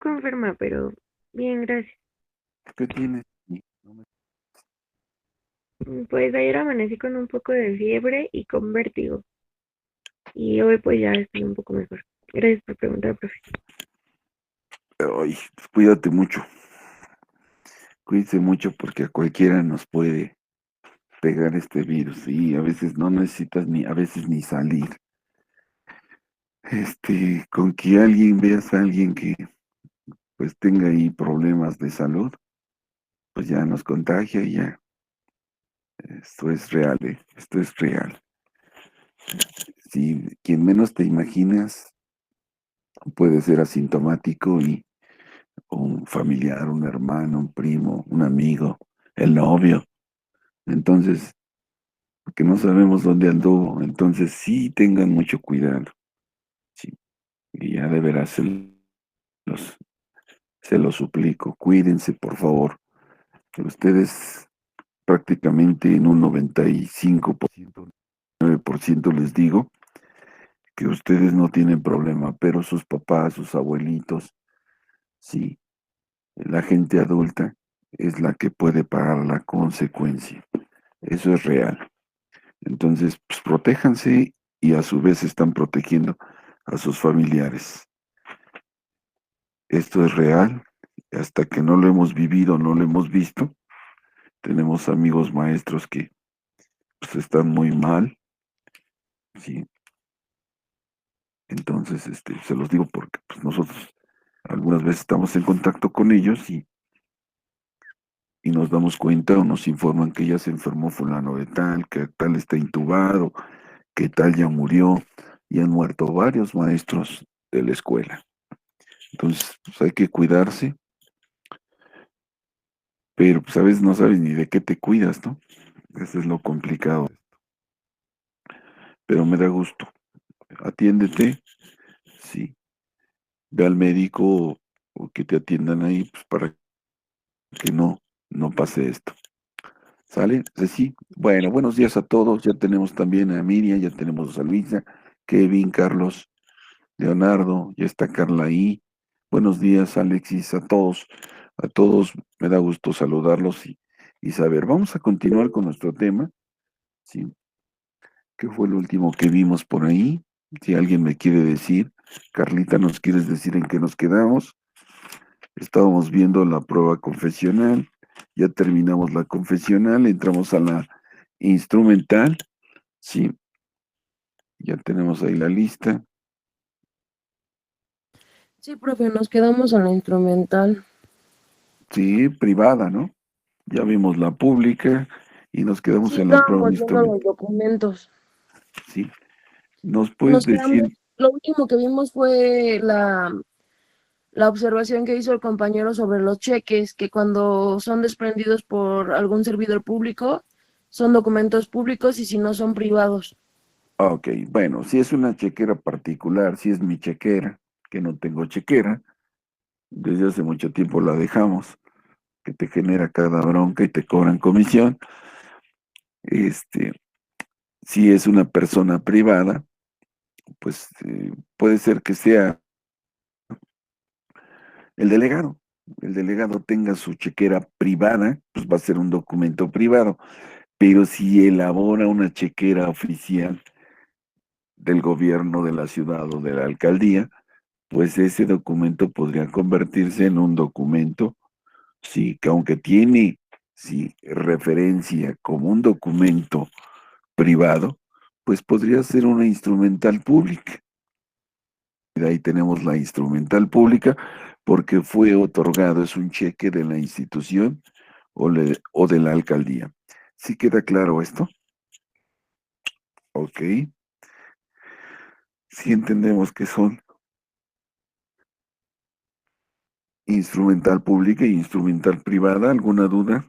poco enferma, pero bien, gracias. ¿Qué tienes? Pues ayer amanecí con un poco de fiebre y con vértigo. Y hoy pues ya estoy un poco mejor. Gracias por preguntar, profe. Ay, pues cuídate mucho. Cuídate mucho porque a cualquiera nos puede pegar este virus y a veces no necesitas ni, a veces ni salir. Con que alguien veas a alguien que pues tenga ahí problemas de salud, pues ya nos contagia y ya. Esto es real, ¿eh? Esto es real. Si quien menos te imaginas puede ser asintomático y un familiar, un hermano, un primo, un amigo, el novio. Entonces, porque no sabemos dónde anduvo, entonces sí tengan mucho cuidado. Sí, y ya de veras los, se los suplico, cuídense por favor, que ustedes prácticamente en un 95%, 9% les digo que ustedes no tienen problema, pero sus papás, sus abuelitos, sí, la gente adulta es la que puede pagar la consecuencia. Eso es real. Entonces, pues protéjanse y a su vez están protegiendo a sus familiares. Esto es real. Hasta que no lo hemos vivido, no lo hemos visto. Tenemos amigos maestros que pues, están muy mal, ¿sí? Entonces, se los digo porque pues, nosotros algunas veces estamos en contacto con ellos y nos damos cuenta o nos informan que ya se enfermó fulano de tal, que tal está intubado, que tal ya murió, y han muerto varios maestros de la escuela. Entonces, pues hay que cuidarse, pero pues a veces no sabes ni de qué te cuidas, ¿no? Eso es lo complicado. Pero me da gusto. Atiéndete, sí. Ve al médico o que te atiendan ahí, pues para que no pase esto. ¿Sale? Sí. Bueno, buenos días a todos. Ya tenemos también a Miriam, ya tenemos a Luisa, Kevin, Carlos, Leonardo, ya está Carla ahí. Buenos días, Alexis, a todos. A todos me da gusto saludarlos y saber. Vamos a continuar con nuestro tema, ¿sí? ¿Qué fue lo último que vimos por ahí? Si alguien me quiere decir, Carlita, ¿nos quieres decir en qué nos quedamos? Estábamos viendo la prueba confesional, ya terminamos la confesional, entramos a la instrumental, sí, ya tenemos ahí la lista, Sí, profe, nos quedamos en la instrumental. sí, privada, ¿no? Ya vimos la pública y nos quedamos Sí, en la prueba estábamos viendo los instrumental, documentos. sí. ¿Nos puedes Nos quedamos, decir, lo último que vimos fue la observación que hizo el compañero sobre los cheques, que cuando son desprendidos por algún servidor público, son documentos públicos y si no son privados. ok, bueno, si es una chequera particular, si es mi chequera, que no tengo chequera, desde hace mucho tiempo la dejamos, que te genera cada bronca y te cobran comisión. Este, si es una persona privada, pues puede ser que sea el delegado. El delegado tenga su chequera privada, pues va a ser un documento privado. Pero si elabora una chequera oficial del gobierno de la ciudad o de la alcaldía, pues ese documento podría convertirse en un documento, sí, que aunque tiene, sí, referencia como un documento privado, pues podría ser una instrumental pública. De ahí tenemos la instrumental pública porque fue otorgado, es un cheque de la institución o de la alcaldía. ¿Sí queda claro esto? Ok. Sí entendemos que son instrumental pública e instrumental privada. ¿Alguna duda?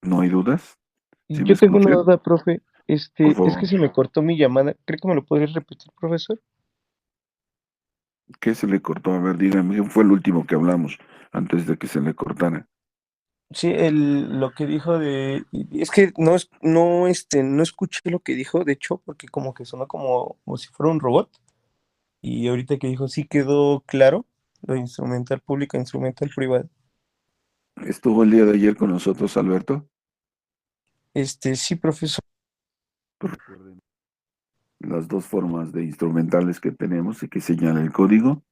¿No hay dudas? ¿Sí me Yo tengo una escuchan? duda, profe. Por Es que favor. se me cortó mi llamada. ¿Cree que me lo podría repetir, profesor? ¿Qué se le cortó? A ver, dígame, ¿qué fue el último que hablamos antes de que se le cortara? Sí, lo que dijo es que no escuché lo que dijo, de hecho, porque como que sonó como si fuera un robot, y ahorita que dijo sí quedó claro, lo de instrumental público, instrumental privado. ¿Estuvo el día de ayer con nosotros, Alberto? Sí, profesor. Recuerden las dos formas de instrumentales que tenemos y que señala el código.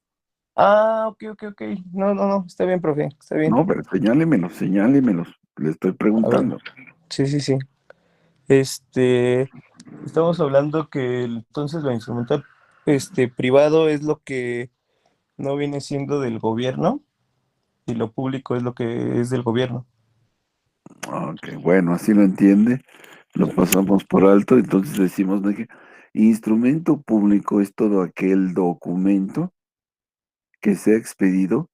Ok, ok, ok. No, no, no, está bien, profe, está bien. No, pero señálemelos. Le estoy A ver, preguntando. sí, sí, sí. Este, Estamos hablando que entonces lo instrumental, privado es lo que no viene siendo del gobierno y lo público es lo que es del gobierno. Ok, bueno, así lo entiende. Lo pasamos por alto, entonces decimos de que instrumento público es todo aquel documento que sea expedido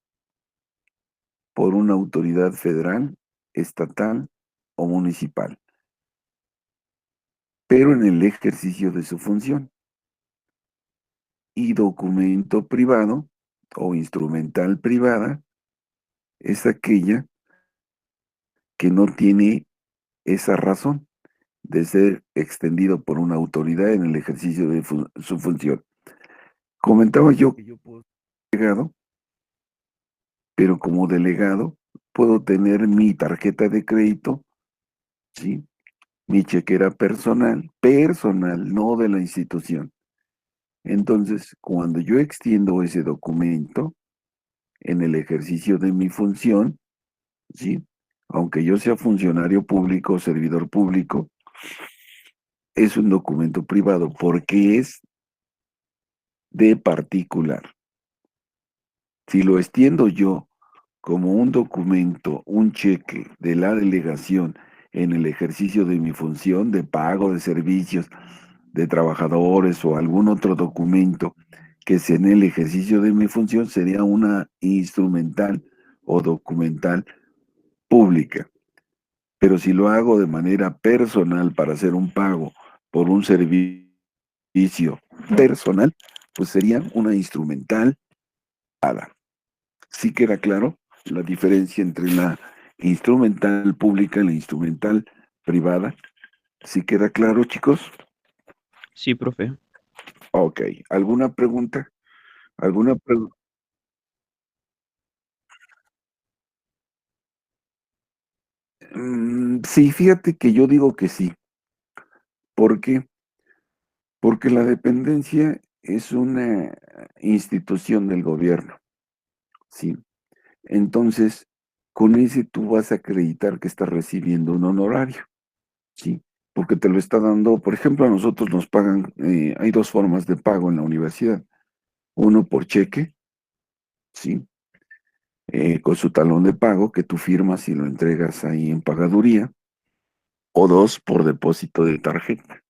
por una autoridad federal, estatal o municipal, pero en el ejercicio de su función. Y documento privado o instrumental privada es aquella que no tiene esa razón de ser extendido por una autoridad en el ejercicio de su función. Comentaba yo que yo puedo ser delegado, pero como delegado puedo tener mi tarjeta de crédito, ¿sí? Mi chequera personal, no de la institución. Entonces, cuando yo extiendo ese documento en el ejercicio de mi función, ¿sí? Aunque yo sea funcionario público o servidor público, es un documento privado porque es de particular. Si lo extiendo yo como un documento, un cheque de la delegación en el ejercicio de mi función de pago de servicios de trabajadores o algún otro documento que sea en el ejercicio de mi función, sería una instrumental o documental pública. Pero si lo hago de manera personal para hacer un pago por un servicio personal, pues sería una instrumental. ¿Sí queda claro la diferencia entre la instrumental pública y la instrumental privada? ¿Sí queda claro, chicos? Sí, profe. Ok. ¿Alguna pregunta? ¿Alguna pregunta? Sí, fíjate que yo digo que sí. ¿Por qué? Porque la dependencia es una institución del gobierno, ¿sí? Entonces, con ese tú vas a acreditar que estás recibiendo un honorario, ¿sí? Porque te lo está dando, por ejemplo, a nosotros nos pagan, hay dos formas de pago en la universidad. Uno por cheque, ¿sí? Con su talón de pago que tú firmas y lo entregas ahí en pagaduría. O dos por depósito de tarjeta.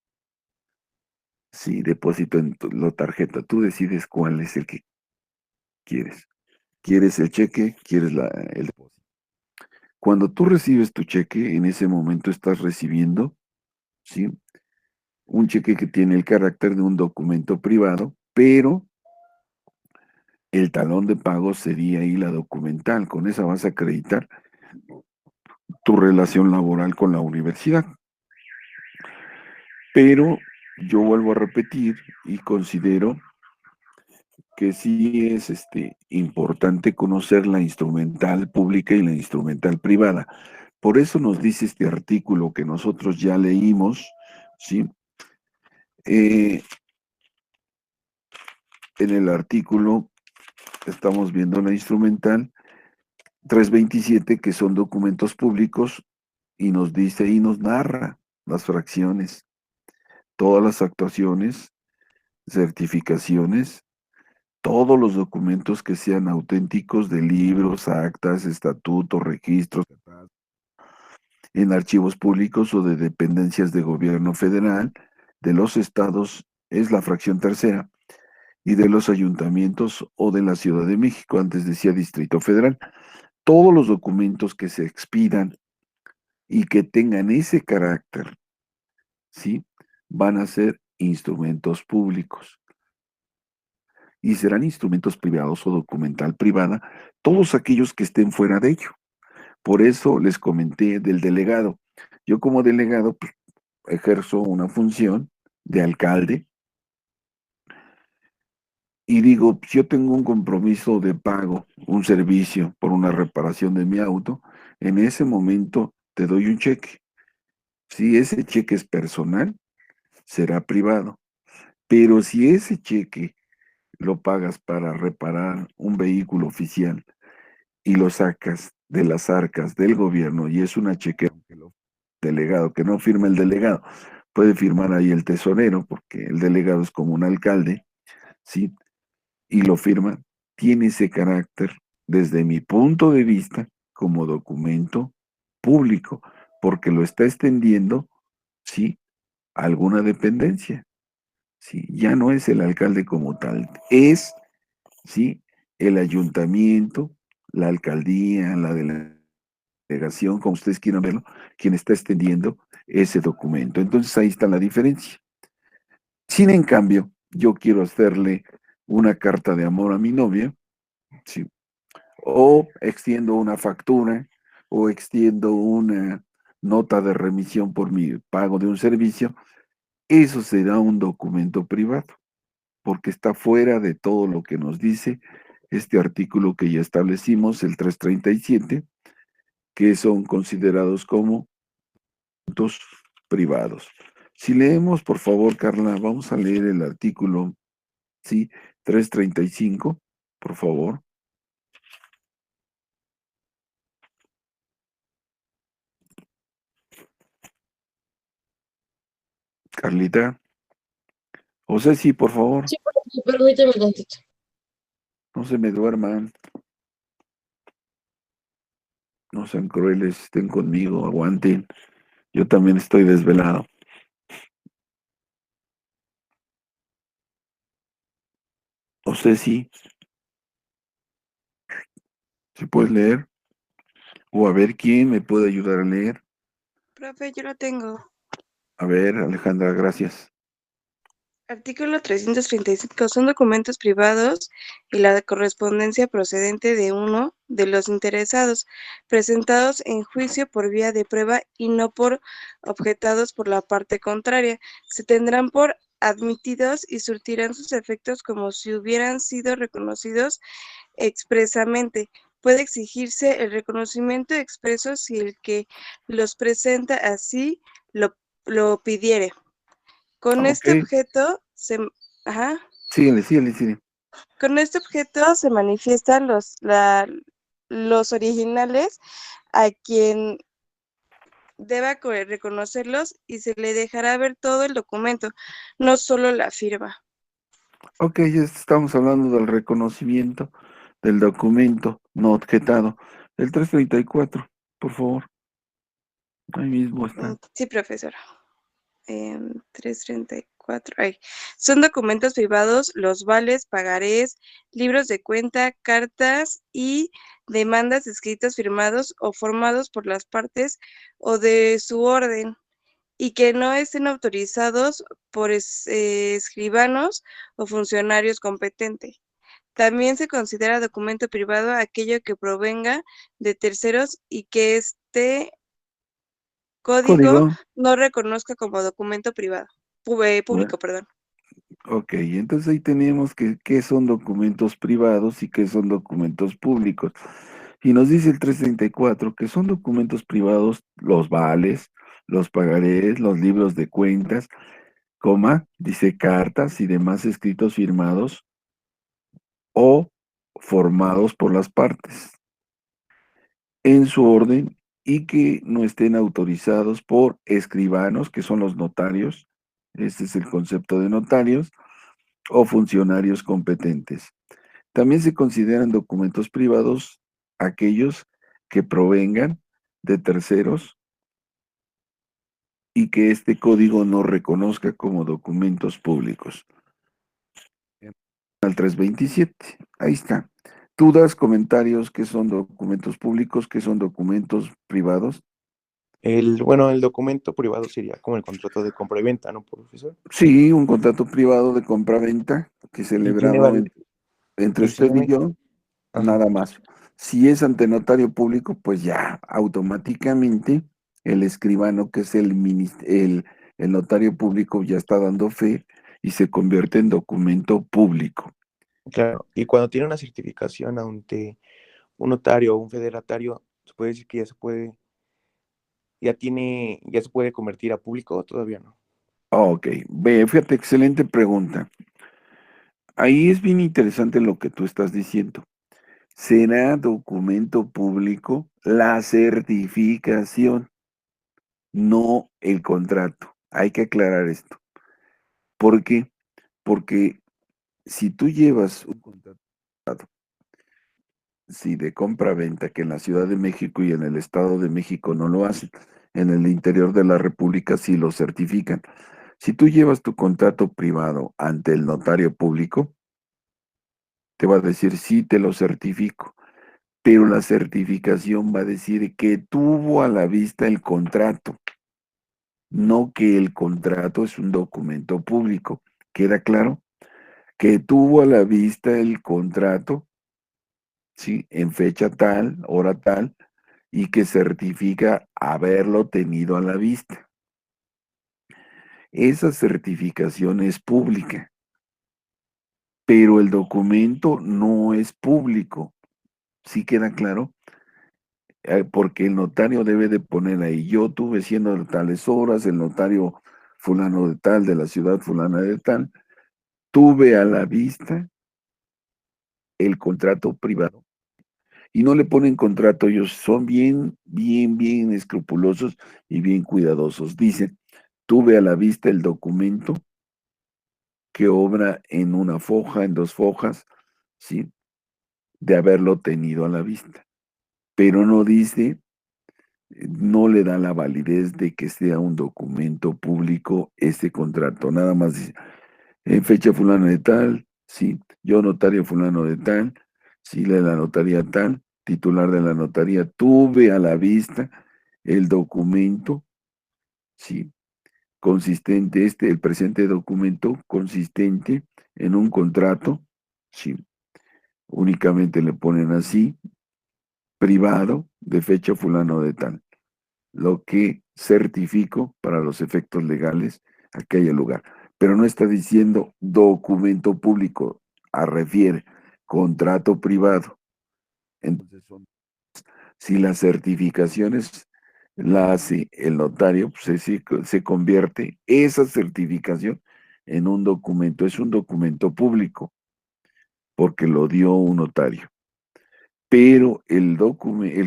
Sí, depósito en la tarjeta. Tú decides cuál es el que quieres. ¿Quieres el cheque? ¿Quieres el depósito? Cuando tú recibes tu cheque, en ese momento estás recibiendo, ¿sí? Un cheque que tiene el carácter de un documento privado, pero el talón de pago sería ahí la documental. Con esa vas a acreditar tu relación laboral con la universidad. Pero yo vuelvo a repetir y considero que sí es importante conocer la instrumental pública y la instrumental privada. Por eso nos dice este artículo que nosotros ya leímos, ¿sí? En el artículo estamos viendo la instrumental 327, que son documentos públicos, y nos dice y nos narra las fracciones, todas las actuaciones, certificaciones, todos los documentos que sean auténticos de libros, actas, estatutos, registros, en archivos públicos o de dependencias de gobierno federal, de los estados, es la fracción tercera, y de los ayuntamientos o de la Ciudad de México, antes decía Distrito Federal. Todos los documentos que se expidan y que tengan ese carácter, ¿sí? Van a ser instrumentos públicos. Y serán instrumentos privados o documental privada, todos aquellos que estén fuera de ello. Por eso les comenté del delegado. Yo como delegado pues, ejerzo una función de alcalde y digo, si yo tengo un compromiso de pago, un servicio por una reparación de mi auto, en ese momento te doy un cheque. Si ese cheque es personal, será privado. Pero si ese cheque lo pagas para reparar un vehículo oficial y lo sacas de las arcas del gobierno y es una chequera que lo delegado, que no firma el delegado, puede firmar ahí el tesorero, porque el delegado es como un alcalde, ¿sí? Y lo firma, tiene ese carácter, desde mi punto de vista, como documento público, porque lo está extendiendo, ¿sí? A alguna dependencia, ¿sí? Ya no es el alcalde como tal, es, ¿sí? El ayuntamiento, la alcaldía, la delegación, como ustedes quieran verlo, quien está extendiendo ese documento. Entonces ahí está la diferencia. Sin en cambio, yo quiero hacerle una carta de amor a mi novia, ¿sí? O extiendo una factura, o extiendo una nota de remisión por mi pago de un servicio, eso será un documento privado, porque está fuera de todo lo que nos dice este artículo que ya establecimos, el 337, que son considerados como documentos privados. Si leemos, por favor, Carla, vamos a leer el artículo, sí, 335, por favor. Carlita. José, sí, por favor, Sí, profe, permíteme tantito. no se me duerman, no sean crueles, estén conmigo, aguanten. Yo también estoy desvelado. José, sí, si puedes leer, o a ver quién me puede ayudar a leer. Profe, yo lo tengo. A ver, Alejandra, gracias. Artículo 335. Son documentos privados y la correspondencia procedente de uno de los interesados, presentados en juicio por vía de prueba y no por objetados por la parte contraria. Se tendrán por admitidos y surtirán sus efectos como si hubieran sido reconocidos expresamente. Puede exigirse el reconocimiento expreso si el que los presenta así lo pidiere. Con Ok, este objeto se, ajá, síguele. con este objeto se manifiestan los originales a quien deba reconocerlos y se le dejará ver todo el documento, no solo la firma. Ok, ya estamos hablando del reconocimiento del documento no objetado. El 334, por favor. Ahí mismo está. Sí, profesora. 334. Ay. Son documentos privados los vales, pagarés, libros de cuenta, cartas y demandas escritos, firmados o formados por las partes o de su orden y que no estén autorizados por escribanos o funcionarios competentes. También se considera documento privado aquello que provenga de terceros y que este código Código. no reconozca como documento privado, Bueno, público, perdón. ok, entonces ahí tenemos que qué son documentos privados y qué son documentos públicos. Y nos dice el 334 que son documentos privados los vales, los pagarés, los libros de cuentas, coma, dice cartas y demás escritos firmados o formados por las partes en su orden y que no estén autorizados por escribanos, que son los notarios, este es el concepto de notarios, o funcionarios competentes. También se consideran documentos privados aquellos que provengan de terceros y que este código no reconozca como documentos públicos. Al 327, ahí está. Tú das comentarios que son documentos públicos, que son documentos privados. Bueno, el documento privado sería como el contrato de compra y venta, ¿no, profesor? Sí, un contrato privado de compra-venta que Y tiene celebrado entre usted y precisamente, yo, ajá, nada más. Si es ante notario público, pues ya automáticamente el escribano, que es el notario público, ya está dando fe y se convierte en documento público. Claro, y cuando tiene una certificación ante un notario o un federatario, se puede decir que ya se puede convertir a público o todavía no. Ok, ve, fíjate, excelente pregunta. Ahí es bien interesante lo que tú estás diciendo. ¿Será documento público la certificación, no el contrato? Hay que aclarar esto. ¿Por qué? Porque si tú llevas un contrato, sí, de compra-venta, que en la Ciudad de México y en el Estado de México no lo hacen, en el interior de la República sí lo certifican. Si tú llevas tu contrato privado ante el notario público, te va a decir, sí, te lo certifico, pero la certificación va a decir que tuvo a la vista el contrato, no que el contrato es un documento público. ¿Queda claro? Que tuvo a la vista el contrato, ¿sí? En fecha tal, hora tal, y que certifica haberlo tenido a la vista. Esa certificación es pública, pero el documento no es público. ¿Sí queda claro? Porque el notario debe de poner ahí, yo tuve siendo de tales horas, el notario fulano de tal, de la ciudad fulana de tal, tuve a la vista el contrato privado. Y no le ponen contrato, ellos son bien escrupulosos y bien cuidadosos. Dicen, tuve a la vista el documento que obra en una foja, en 2 fojas, ¿sí? De haberlo tenido a la vista. Pero no dice, no le da la validez de que sea un documento público ese contrato. Nada más dice, en fecha fulano de tal, sí, yo notario fulano de tal, sí, de la notaría tal, titular de la notaría, tuve a la vista el documento, sí, consistente, el presente documento consistente en un contrato, sí, únicamente le ponen así, privado, de fecha fulano de tal, lo que certifico para los efectos legales a que haya lugar. Pero no está diciendo documento público, refiere contrato privado. Entonces, si las certificaciones la hace el notario, pues se convierte esa certificación en un documento, es un documento público, porque lo dio un notario. Pero el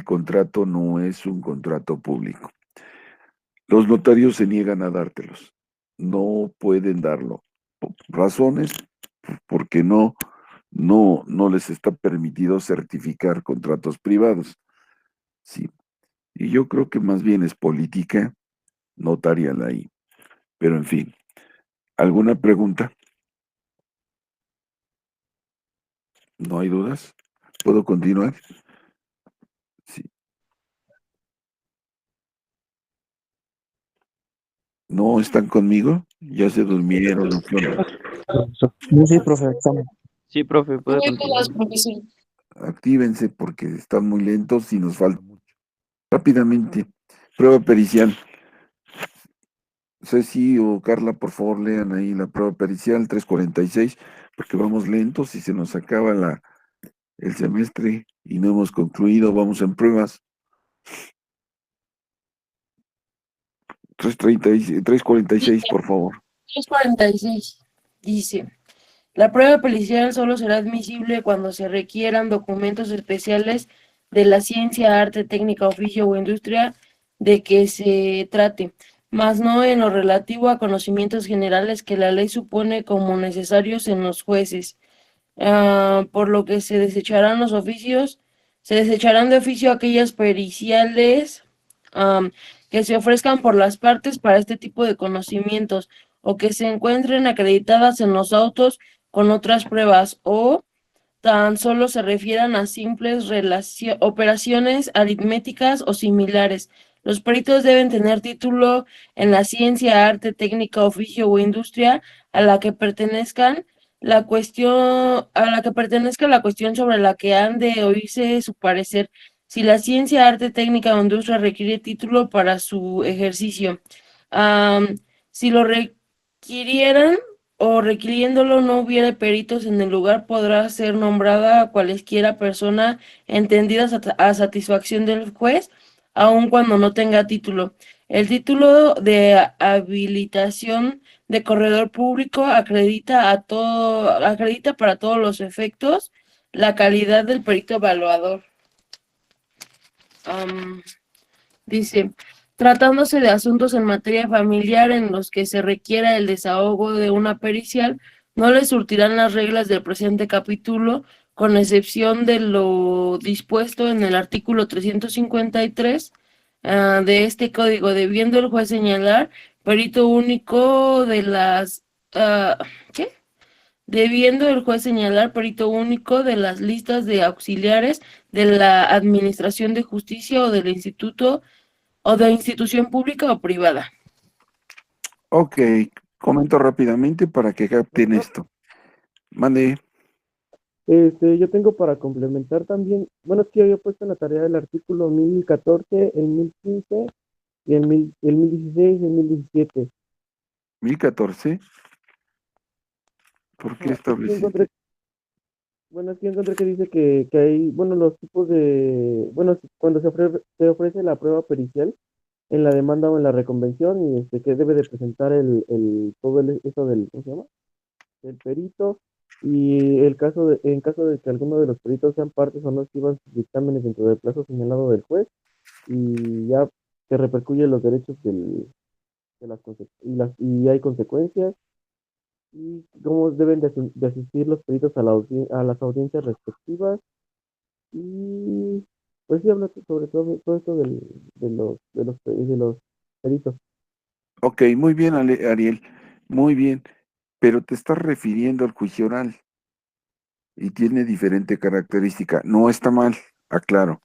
contrato no es un contrato público. Los notarios se niegan a dártelos, no pueden darlo. Razones, porque no les está permitido certificar contratos privados. Sí, y yo creo que más bien es política notarial ahí. Pero en fin, ¿alguna pregunta? ¿No hay dudas? ¿Puedo continuar? Sí. ¿No están conmigo? ¿Ya se durmieron o qué onda? Sí, profe, estamos. Sí, profe, puede No hay continuar. dudas, profesor. Actívense porque están muy lentos y nos falta mucho. Rápidamente, prueba pericial. Ceci o Carla, por favor, lean ahí la prueba pericial 346, porque vamos lentos y se nos acaba el semestre y no hemos concluido, vamos en pruebas. 346, por favor. 346 dice, la prueba pericial solo será admisible cuando se requieran documentos especiales de la ciencia, arte, técnica, oficio o industria de que se trate, mas no en lo relativo a conocimientos generales que la ley supone como necesarios en los jueces. Por lo que se desecharán de oficio aquellas periciales que se ofrezcan por las partes para este tipo de conocimientos o que se encuentren acreditadas en los autos con otras pruebas o tan solo se refieran a simples operaciones aritméticas o similares. Los peritos deben tener título en la ciencia, arte, técnica, oficio o industria a la que pertenezcan, la cuestión, a la que pertenezca la cuestión sobre la que han de oírse su parecer, si la ciencia, arte, técnica o industria requiere título para su ejercicio. Am, si lo requirieran o requiriéndolo no hubiera peritos en el lugar, podrá ser nombrada cualesquiera persona entendida a satisfacción del juez, aun cuando no tenga título. El título de habilitación de corredor público acredita para todos los efectos la calidad del perito evaluador. Am, Dice, tratándose de asuntos en materia familiar en los que se requiera el desahogo de una pericial, no le surtirán las reglas del presente capítulo, con excepción de lo dispuesto en el artículo 353 de este código, debiendo el juez señalar perito único de las... ¿qué? Debiendo el juez señalar perito único de las listas de auxiliares de la Administración de Justicia o del Instituto o de institución pública o privada. Ok, comento rápidamente para que capten esto. Mande. Yo tengo para complementar también, bueno, es que yo había puesto en la tarea el artículo 1014, el 1015 y el 1016 y el 1017. 1014. ¿Por qué Ajá, estableciste? bueno, es que encontré que dice que hay, bueno, los tipos de, bueno, cuando se ofrece la prueba pericial en la demanda o en la reconvención y que debe de presentar todo eso del, ¿cómo se llama? El perito y en caso de que alguno de los peritos sean partes o no escriban sus dictámenes dentro del plazo señalado del juez y ya que repercuye los derechos de y hay consecuencias y cómo deben de asistir los peritos a las audiencias respectivas y pues sí habla sobre todo esto de los peritos. Ok, muy bien, Ariel. Muy bien. Pero te estás refiriendo al juicio oral y tiene diferente característica. No está mal, aclaro.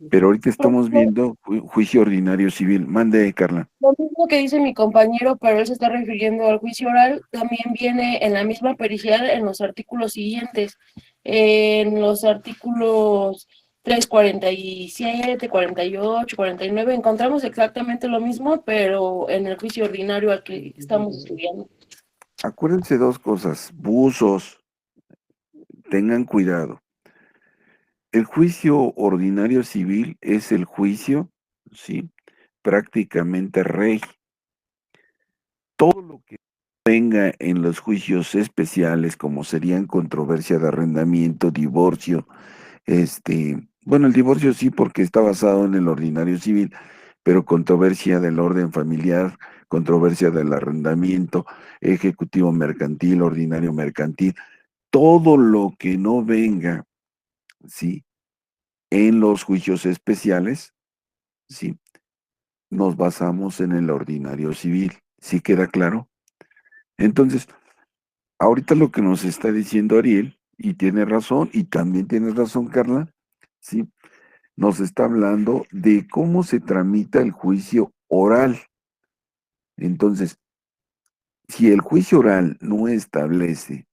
Pero ahorita estamos viendo juicio ordinario civil. Mande, Carla. Lo mismo que dice mi compañero, pero él se está refiriendo al juicio oral, también viene en la misma pericial en los artículos siguientes. En los artículos 3, 47, 48, 49, encontramos exactamente lo mismo, pero en el juicio ordinario al que estamos estudiando. Acuérdense dos cosas. Buzos, tengan cuidado. El juicio ordinario civil es el juicio, ¿sí? Prácticamente rey. Todo lo que venga en los juicios especiales, como serían controversia de arrendamiento, divorcio, bueno, el divorcio sí porque está basado en el ordinario civil, pero controversia del orden familiar, controversia del arrendamiento, ejecutivo mercantil, ordinario mercantil, todo lo que no venga, ¿sí? En los juicios especiales, ¿sí? Nos basamos en el ordinario civil. ¿Sí queda claro? Entonces, ahorita lo que nos está diciendo Ariel, y tiene razón, y también tiene razón Carla, ¿sí? Nos está hablando de cómo se tramita el juicio oral. Entonces, si el juicio oral no establece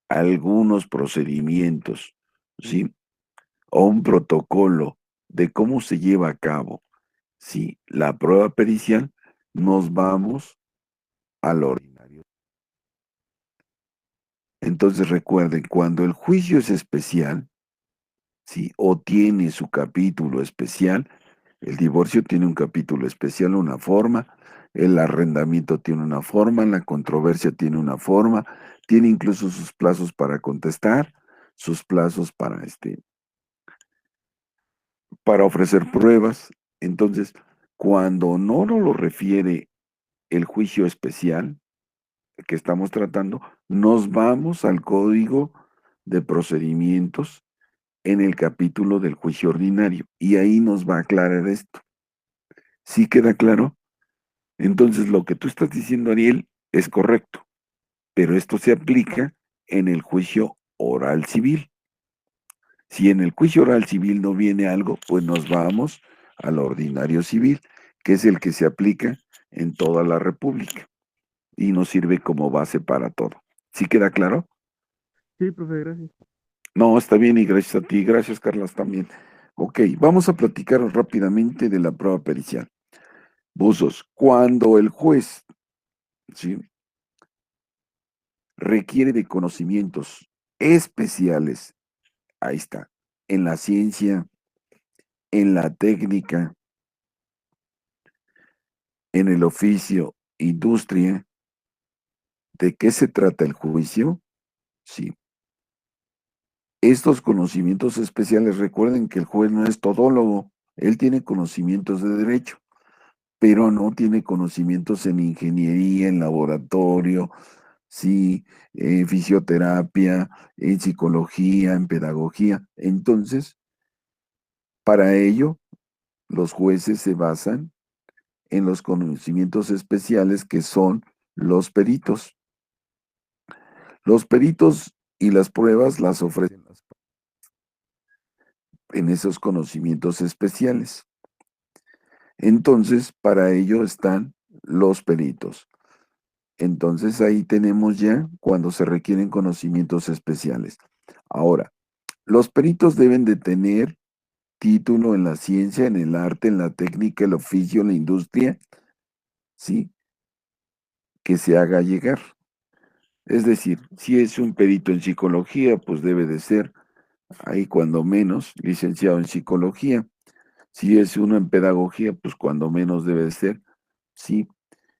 algunos procedimientos, ¿sí? O un protocolo de cómo se lleva a cabo, ¿sí? La prueba pericial, nos vamos al ordinario. Entonces recuerden, cuando el juicio es especial, ¿sí? O tiene su capítulo especial, el divorcio tiene un capítulo especial, una forma, el arrendamiento tiene una forma, la controversia tiene una forma, tiene incluso sus plazos para contestar, sus plazos para ofrecer pruebas. Entonces, cuando no nos lo refiere el juicio especial que estamos tratando, nos vamos al código de procedimientos en el capítulo del juicio ordinario y ahí nos va a aclarar esto. ¿Sí queda claro? Entonces, lo que tú estás diciendo, Ariel, es correcto, pero esto se aplica en el juicio oral civil. Si en el juicio oral civil no viene algo, pues nos vamos al ordinario civil, que es el que se aplica en toda la República y nos sirve como base para todo. ¿Sí queda claro? Sí, profe, gracias. No, está bien y gracias a ti, gracias Carlas también. Ok, vamos a platicar rápidamente de la prueba pericial. Buzos, cuando el juez, ¿sí?, requiere de conocimientos especiales, ahí está, en la ciencia, en la técnica, en el oficio, industria, ¿de qué se trata el juicio? Sí. Estos conocimientos especiales, recuerden que el juez no es todólogo, él tiene conocimientos de derecho, pero no tiene conocimientos en ingeniería, en laboratorio, sí, en fisioterapia, en psicología, en pedagogía. Entonces, para ello, los jueces se basan en los conocimientos especiales que son los peritos. Los peritos y las pruebas las ofrecen en esos conocimientos especiales. Entonces, para ello están los peritos. Entonces, ahí tenemos ya cuando se requieren conocimientos especiales. Ahora, los peritos deben de tener título en la ciencia, en el arte, en la técnica, el oficio, la industria, ¿sí?, que se haga llegar. Es decir, si es un perito en psicología, pues debe de ser, ahí cuando menos, licenciado en psicología. Si es uno en pedagogía, pues cuando menos debe de ser, sí,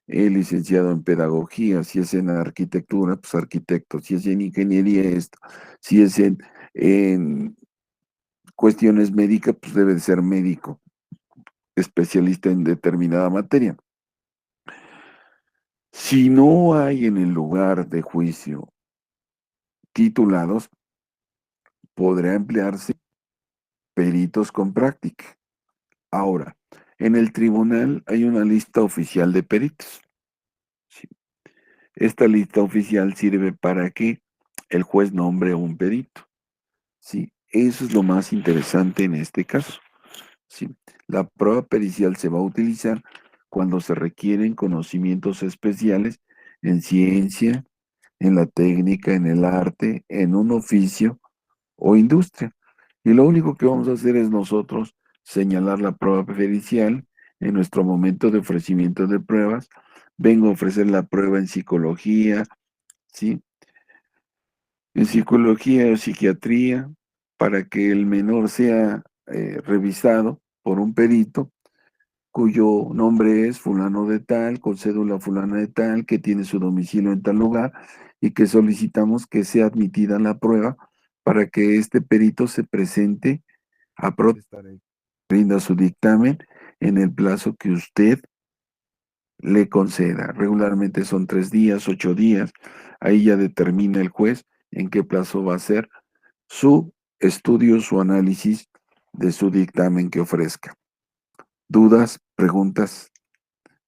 licenciado en pedagogía. Si es en arquitectura, pues arquitecto. Si es en ingeniería, esto. Si es en cuestiones médicas, pues debe de ser médico, especialista en determinada materia. Si no hay en el lugar de juicio titulados, podrá emplearse peritos con práctica. Ahora, en el tribunal hay una lista oficial de peritos. Sí. Esta lista oficial sirve para que el juez nombre a un perito. Sí, eso es lo más interesante en este caso. Sí. La prueba pericial se va a utilizar cuando se requieren conocimientos especiales en ciencia, en la técnica, en el arte, en un oficio o industria. Y lo único que vamos a hacer es nosotros señalar la prueba pericial en nuestro momento de ofrecimiento de pruebas. Vengo a ofrecer la prueba en psicología, ¿sí?, en psicología o psiquiatría, para que el menor sea revisado por un perito cuyo nombre es fulano de tal, con cédula fulana de tal, que tiene su domicilio en tal lugar y que solicitamos que sea admitida la prueba para que este perito se presente a protestar, rinda su dictamen en el plazo que usted le conceda. Regularmente son 3 días, 8 días. Ahí ya determina el juez en qué plazo va a ser su estudio, su análisis de su dictamen que ofrezca. ¿Dudas, preguntas,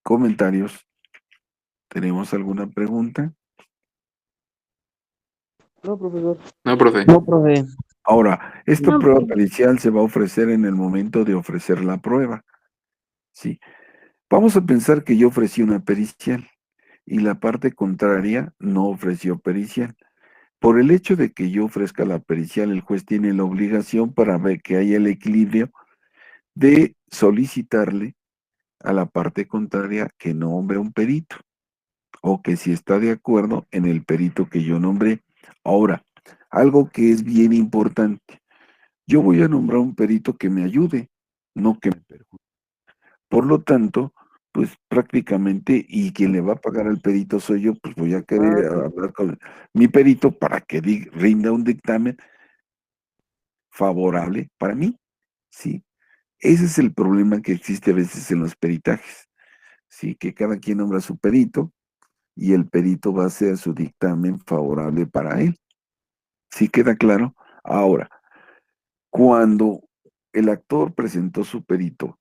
comentarios? ¿Tenemos alguna pregunta? No, profesor. No, profe. No, profe. Ahora, esta No, prueba pericial se va a ofrecer en el momento de ofrecer la prueba. Sí. Vamos a pensar que yo ofrecí una pericial y la parte contraria no ofreció pericial. Por el hecho de que yo ofrezca la pericial, el juez tiene la obligación, para ver que haya el equilibrio, de solicitarle a la parte contraria que nombre un perito, o que si está de acuerdo en el perito que yo nombré. Ahora, algo que es bien importante, yo voy a nombrar un perito que me ayude, no que me perjudique. Por lo tanto, pues prácticamente, y quien le va a pagar al perito soy yo, pues voy a querer hablar con mi perito para que rinda un dictamen favorable para mí, ¿sí? Ese es el problema que existe a veces en los peritajes, ¿sí? Que cada quien nombra su perito y el perito va a hacer su dictamen favorable para él. ¿Sí queda claro? Ahora, cuando el actor presentó su perito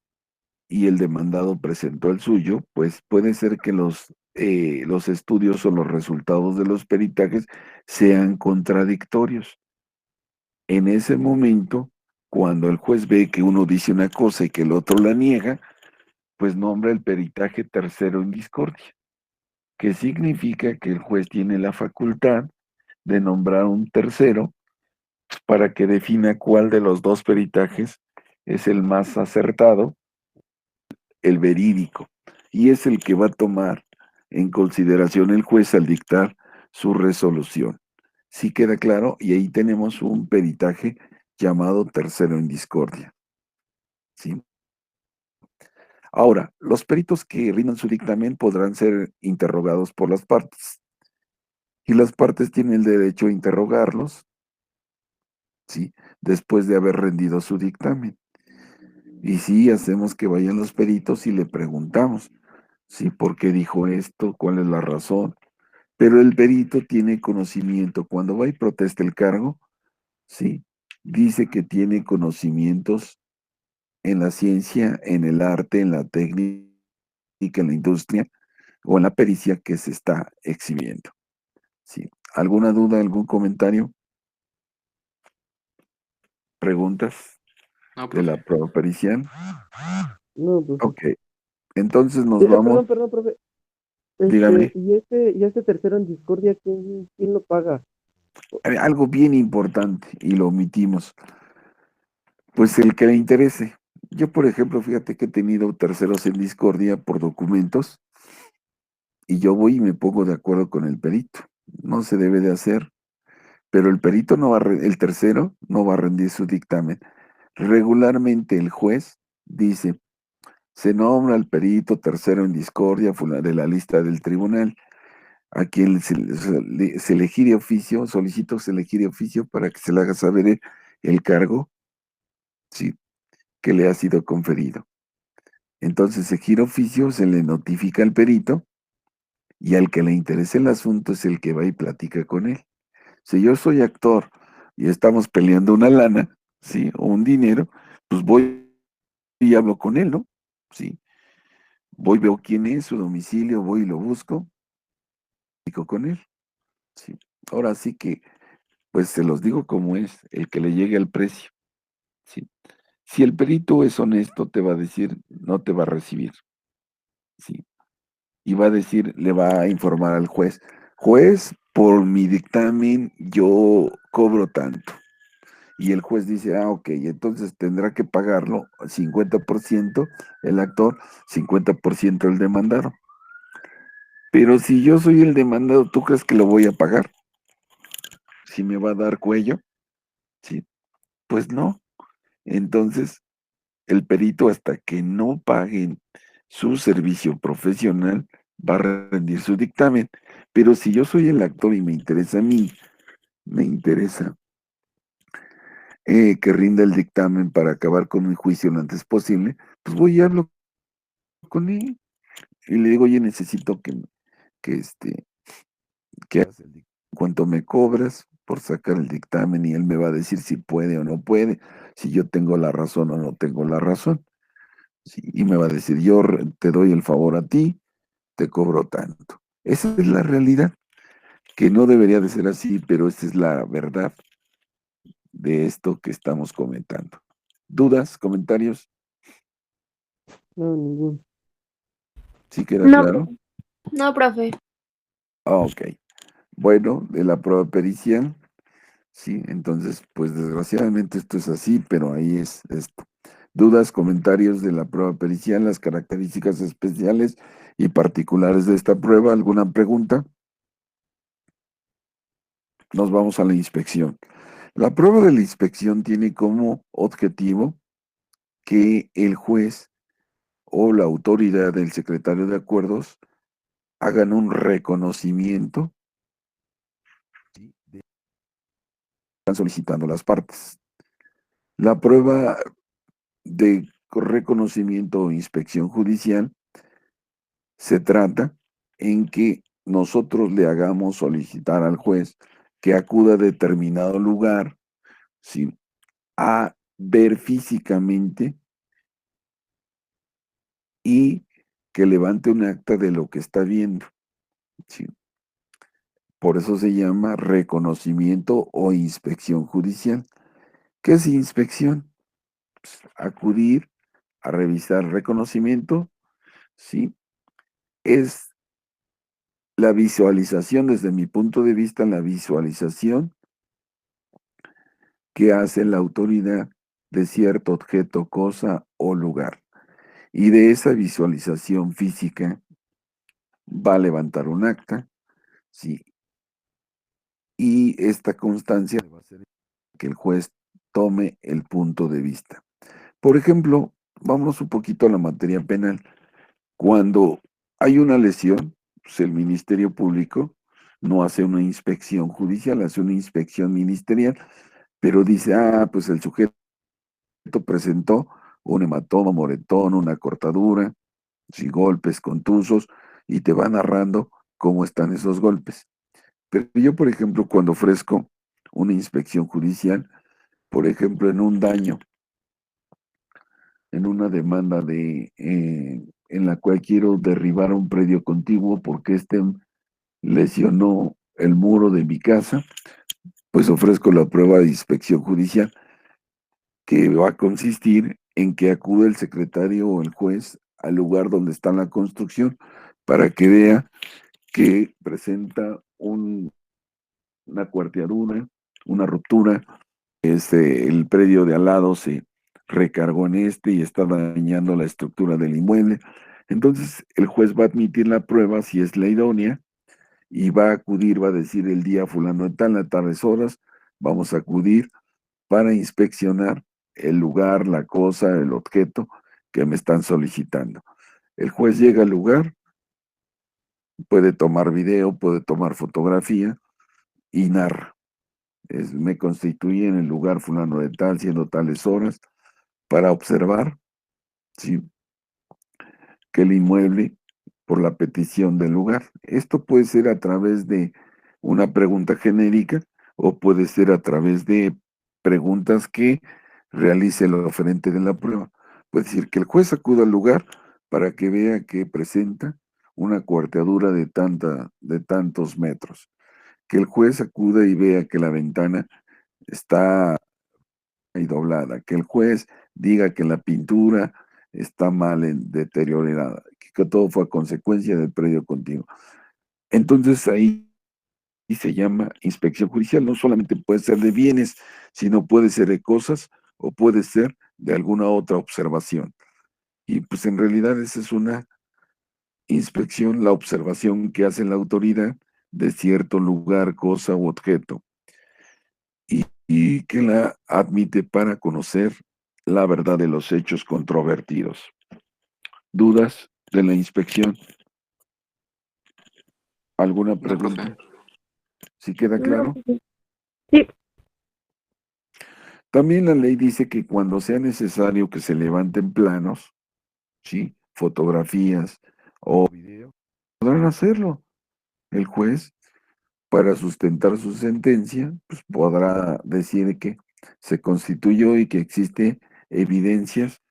y el demandado presentó el suyo, pues puede ser que los estudios o los resultados de los peritajes sean contradictorios. En ese momento, cuando el juez ve que uno dice una cosa y que el otro la niega, pues nombra el peritaje tercero en discordia, que significa que el juez tiene la facultad de nombrar un tercero para que defina cuál de los dos peritajes es el más acertado, el verídico, y es el que va a tomar en consideración el juez al dictar su resolución. ¿Sí queda claro? Y ahí tenemos un peritaje llamado tercero en discordia. ¿Sí? Ahora, los peritos que rindan su dictamen podrán ser interrogados por las partes. Y las partes tienen el derecho a interrogarlos, ¿sí? Después de haber rendido su dictamen. Y sí, hacemos que vayan los peritos y le preguntamos, ¿sí? ¿Por qué dijo esto? ¿Cuál es la razón? Pero el perito tiene conocimiento. Cuando va y protesta el cargo, ¿sí? Dice que tiene conocimientos en la ciencia, en el arte, en la técnica, en la industria o en la pericia que se está exhibiendo. ¿Sí? ¿Alguna duda, algún comentario? ¿Preguntas No, de la profe. prueba pericial? No, pues, Ok, entonces nos vamos, perdón, profe. dígame, Y este tercero en discordia, ¿quién lo paga? algo bien importante y lo omitimos, pues el que le interese. Yo, por ejemplo, fíjate que he tenido terceros en discordia por documentos y yo voy y me pongo de acuerdo con el perito. No se debe de hacer, pero el perito no va el tercero no va a rendir su dictamen. Regularmente el juez dice, se nombra al perito tercero en discordia de la lista del tribunal, a quien se elegir de oficio, solicito se elegir de oficio para que se le haga saber el cargo, sí, que le ha sido conferido. Entonces, se gira oficio, se le notifica al perito y al que le interese el asunto es el que va y platica con él. Si yo soy actor y estamos peleando una lana, ¿sí? O un dinero, pues voy y hablo con él, ¿no? Sí. Voy, veo quién es, su domicilio, voy y lo busco, platico con él. Sí. Ahora sí que, pues se los digo como es, el que le llegue al precio. ¿Sí? Si el perito es honesto, te va a decir, no te va a recibir. ¿Sí? Y va a decir, le va a informar al juez, juez, por mi dictamen yo cobro tanto. Y el juez dice, ah, ok, entonces tendrá que pagarlo 50% el actor, 50% el demandado. Pero si yo soy el demandado, ¿tú crees que lo voy a pagar? ¿Si me va a dar cuello? Sí, pues no. Entonces, el perito hasta que no paguen su servicio profesional va a rendir su dictamen. Pero si yo soy el actor y me interesa a mí, me interesa que rinda el dictamen para acabar con mi juicio lo antes posible, pues voy y hablo con él y le digo, oye, necesito que que hagas el cuánto me cobras por sacar el dictamen y él me va a decir si puede o no puede, si yo tengo la razón o no tengo la razón. Sí, y me va a decir, yo te doy el favor a ti, te cobro tanto. Esa es la realidad, que no debería de ser así, pero esa es la verdad de esto que estamos comentando. ¿Dudas, comentarios? No, ninguno. ¿Sí queda No, claro? no, profe. Ok. Bueno, de la prueba pericial, sí, entonces, pues desgraciadamente esto es así, pero ahí es esto. ¿Dudas, comentarios de la prueba pericial, las características especiales y particulares de esta prueba? ¿Alguna pregunta? Nos vamos a la inspección. La prueba de la inspección tiene como objetivo que el juez o la autoridad del secretario de acuerdos hagan un reconocimiento, ¿sí?, de lo que están solicitando las partes. La prueba de reconocimiento o inspección judicial se trata en que nosotros le hagamos solicitar al juez que acuda a determinado lugar, ¿sí?, a ver físicamente y que levante un acta de lo que está viendo. ¿Sí? Por eso se llama reconocimiento o inspección judicial. ¿Qué es inspección? Pues, acudir a revisar reconocimiento, ¿sí? Es la visualización, desde mi punto de vista, la visualización que hace la autoridad de cierto objeto, cosa o lugar. Y de esa visualización física va a levantar un acta, ¿sí? Y esta constancia va a hacer que el juez tome el punto de vista. Por ejemplo, vamos un poquito a la materia penal. Cuando hay una lesión, pues el Ministerio Público no hace una inspección judicial, hace una inspección ministerial, pero dice, pues el sujeto presentó un hematoma, moretón, una cortadura, sí, golpes, contusos, y te va narrando cómo están esos golpes. Pero yo, por ejemplo, cuando ofrezco una inspección judicial, por ejemplo, en un daño, en una demanda en la cual quiero derribar un predio contiguo porque lesionó el muro de mi casa, pues ofrezco la prueba de inspección judicial, que va a consistir en que acude el secretario o el juez al lugar donde está la construcción para que vea que presenta una cuarteadura, una ruptura, el predio de al lado se recargó en y está dañando la estructura del inmueble. Entonces el juez va a admitir la prueba si es la idónea y va a acudir, va a decir el día fulano de tal, a tales horas, vamos a acudir para inspeccionar el lugar, la cosa, el objeto que me están solicitando. El juez llega al lugar, puede tomar video, puede tomar fotografía y narra. Me constituí en el lugar fulano de tal, siendo tales horas, para observar, ¿sí?, que el inmueble, por la petición del lugar. Esto puede ser a través de una pregunta genérica o puede ser a través de preguntas que realice el oferente de la prueba. Puede decir que el juez acuda al lugar para que vea que presenta una cuarteadura de tantos metros. Que el juez acuda y vea que la ventana está ahí doblada. Que el juez diga que la pintura está mal deteriorada, que todo fue a consecuencia del predio continuo. Entonces ahí se llama inspección judicial. No solamente puede ser de bienes, sino puede ser de cosas o puede ser de alguna otra observación. Y pues en realidad esa es una inspección, la observación que hace la autoridad de cierto lugar, cosa u objeto, y que la admite para conocer la verdad de los hechos controvertidos. ¿Dudas de la inspección? ¿Alguna No, profe. pregunta? ¿Sí queda claro? Sí. También la ley dice que cuando sea necesario que se levanten planos, ¿sí?, fotografías o video, podrán hacerlo. El juez, para sustentar su sentencia, pues podrá decir que se constituyó y que existe evidencias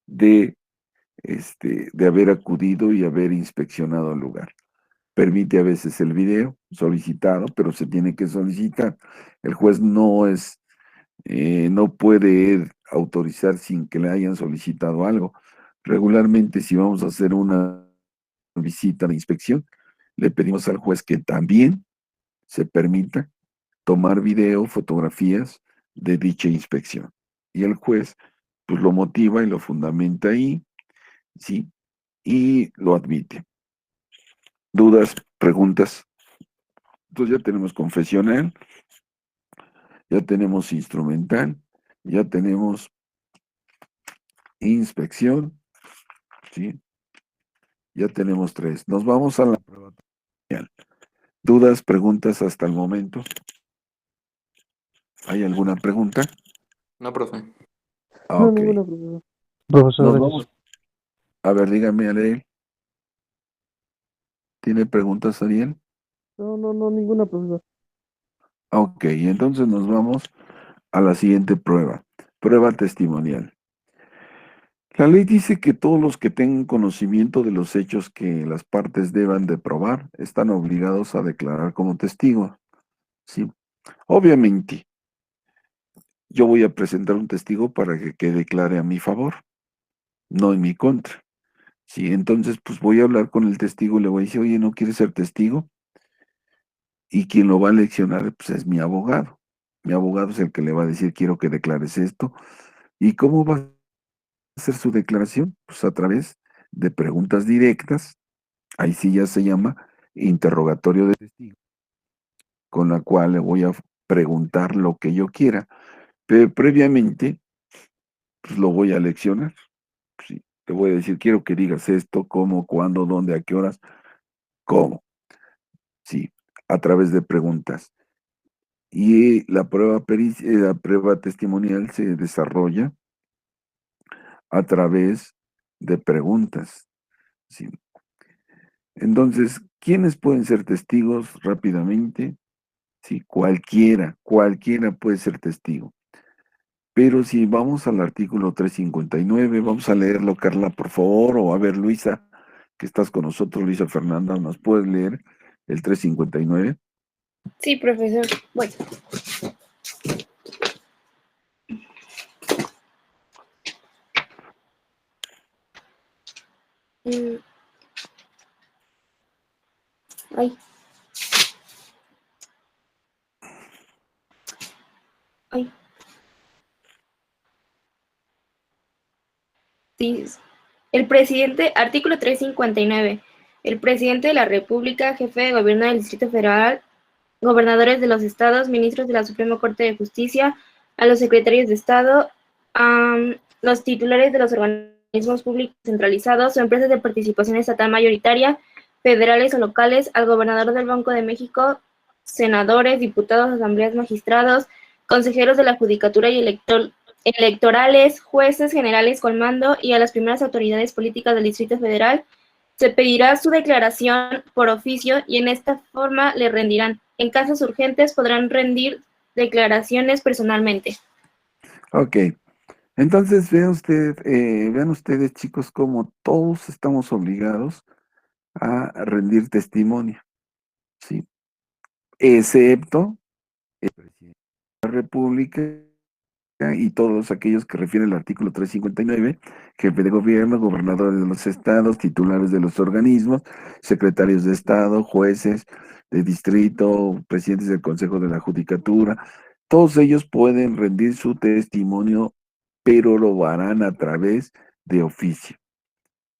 de haber acudido y haber inspeccionado el lugar. Permite a veces el video solicitado, pero se tiene que solicitar. El juez no puede autorizar sin que le hayan solicitado algo. Regularmente, si vamos a hacer una visita de inspección, le pedimos al juez que también se permita tomar video, fotografías de dicha inspección. Y el juez, pues lo motiva y lo fundamenta ahí, ¿sí?, y lo admite. ¿Dudas, preguntas? Entonces ya tenemos confesional, ya tenemos instrumental, ya tenemos inspección, ¿sí? Ya tenemos 3. Nos vamos a la prueba testimonial. ¿Dudas, preguntas hasta el momento? ¿Hay alguna pregunta? No, profe. No, Ok. ninguna, profesor. Profesor, Nos gracias. vamos. A ver, dígame, Ariel. ¿Tiene preguntas, Ariel? No, ninguna, profesor. Ok, entonces nos vamos a la siguiente prueba. Prueba testimonial. La ley dice que todos los que tengan conocimiento de los hechos que las partes deban de probar están obligados a declarar como testigo, ¿sí? Obviamente, yo voy a presentar un testigo para que declare a mi favor, no en mi contra. Sí, entonces pues voy a hablar con el testigo y le voy a decir, oye, ¿no quieres ser testigo? Y quien lo va a leccionar pues es mi abogado. Mi abogado es el que le va a decir, quiero que declares esto. ¿Y cómo va a hacer su declaración? Pues a través de preguntas directas, ahí sí ya se llama interrogatorio de testigo, con la cual le voy a preguntar lo que yo quiera, pero previamente pues lo voy a leccionar. Sí, te voy a decir, quiero que digas esto, cómo, cuándo, dónde, a qué horas, cómo. Sí, a través de preguntas. Y la prueba testimonial se desarrolla a través de preguntas. ¿Sí? Entonces, ¿quiénes pueden ser testigos rápidamente? Sí, cualquiera puede ser testigo. Pero si vamos al artículo 359, vamos a leerlo, Carla, por favor, o a ver, Luisa, que estás con nosotros, Luisa Fernanda, ¿nos puedes leer el 359? Sí, profesor. Bueno, mm, ay, ay, sí. El presidente, artículo 359. El presidente de la República, jefe de gobierno del Distrito Federal, gobernadores de los estados, ministros de la Suprema Corte de Justicia, a los secretarios de Estado, a los titulares de los organismos públicos centralizados o empresas de participación estatal mayoritaria, federales o locales, al gobernador del Banco de México, senadores, diputados, asambleas, magistrados, consejeros de la Judicatura y electorales, jueces generales con mando y a las primeras autoridades políticas del Distrito Federal. Se pedirá su declaración por oficio y en esta forma le rendirán. En casos urgentes podrán rendir declaraciones personalmente. Ok, entonces vean ustedes, chicos, como todos estamos obligados a rendir testimonio, ¿sí? Excepto el presidente de la República y todos aquellos que refiere el artículo 359, jefe de gobierno, gobernadores de los estados, titulares de los organismos, secretarios de estado, jueces de distrito, presidentes del Consejo de la Judicatura, todos ellos pueden rendir su testimonio, pero lo harán a través de oficio.